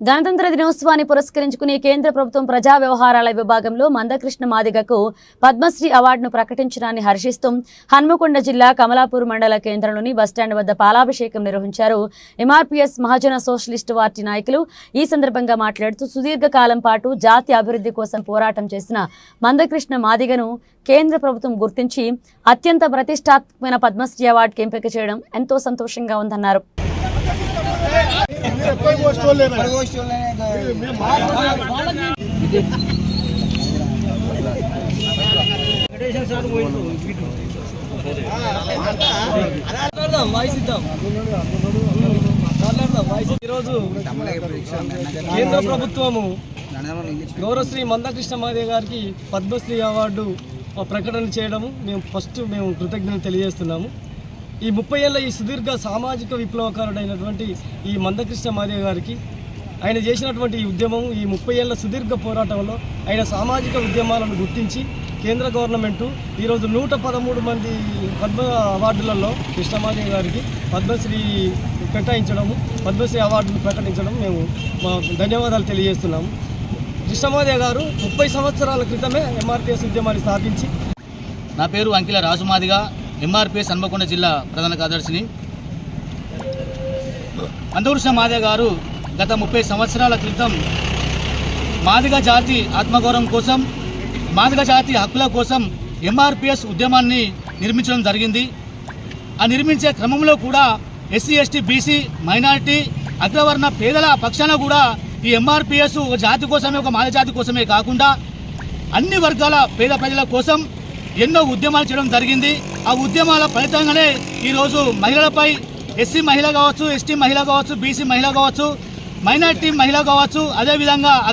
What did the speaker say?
గణతంత్ర దినోత్సవాన్ని పురస్కరించుకుని కేంద్ర ప్రభుత్వం ప్రజా వ్యవహారాల విభాగంలో మందకృష్ణ మాదిగకు పద్మశ్రీ అవార్డును ప్రకటించడాన్ని హర్షిస్తూ హన్మకొండ జిల్లా కమలాపూర్ మండల కేంద్రంలోని బస్టాండ్ వద్ద పాలాభిషేకం నిర్వహించారు. ఎంఆర్పీఎస్ మహాజన సోషలిస్ట్ పార్టీ నాయకులు ఈ సందర్భంగా మాట్లాడుతూ సుదీర్ఘకాలం పాటు జాతి అభివృద్ధి కోసం పోరాటం చేసిన మందకృష్ణ మాదిగను కేంద్ర ప్రభుత్వం గుర్తించి అత్యంత ప్రతిష్టాత్మకమైన పద్మశ్రీ అవార్డుకి ఎంపిక చేయడం ఎంతో సంతోషంగా ఉందన్నారు. ఈరోజు కేంద్ర ప్రభుత్వము గౌరవశ్రీ మందకృష్ణ మాదిగ గారికి పద్మశ్రీ అవార్డు ప్రకటన చేయడము మేము కృతజ్ఞతలు తెలియజేస్తున్నాము. ఈ 30 ఏళ్ళ ఈ సుదీర్ఘ సామాజిక విప్లవకారుడైనటువంటి ఈ మందకృష్ణ మాదిగ గారికి ఆయన చేసినటువంటి ఈ ఉద్యమం ఈ 30 ఏళ్ళ సుదీర్ఘ పోరాటంలో ఆయన సామాజిక ఉద్యమాలను గుర్తించి కేంద్ర గవర్నమెంటు ఈరోజు 113 మంది పద్మ అవార్డులలో కృష్ణ మాదిగ గారికి పద్మశ్రీ కేటాయించడము, పద్మశ్రీ అవార్డును ప్రకటించడం మేము మా ధన్యవాదాలు తెలియజేస్తున్నాము. కృష్ణ మాదిగ గారు 30 సంవత్సరాల క్రితమే ఎంఆర్పీఎస్ ఉద్యమాన్ని స్థాపించి. నా పేరు అంకిల రాజు మాదిగ, ఎంఆర్పీఎస్ హన్మకొండ జిల్లా ప్రధాన కార్యదర్శిని. మందకృష్ణ మాదిగ గారు గత 30 సంవత్సరాల క్రితం మాదిగ జాతి ఆత్మగౌరవం కోసం, మాదిగ జాతి హక్కుల కోసం ఎంఆర్పీఎస్ ఉద్యమాన్ని నిర్మించడం జరిగింది. ఆ నిర్మించే క్రమంలో కూడా ఎస్సీ, ఎస్టీ, బీసీ, మైనారిటీ, అగ్రవర్ణ పేదల పక్షాన కూడా ఈ ఎంఆర్పీఎస్ ఒక జాతి కోసమే, ఒక మాదిగ జాతి కోసమే కాకుండా అన్ని వర్గాల పేద ప్రజల కోసం ఎన్నో ఉద్యమాలు చేయడం జరిగింది. ఆ ఉద్యమాల ఫలితంగానే ఈరోజు మహిళలపై, ఎస్సీ మహిళ కావచ్చు, ఎస్టీ మహిళ కావచ్చు, బీసీ మహిళ కావచ్చు, మైనార్టీ మహిళ కావచ్చు, అదేవిధంగా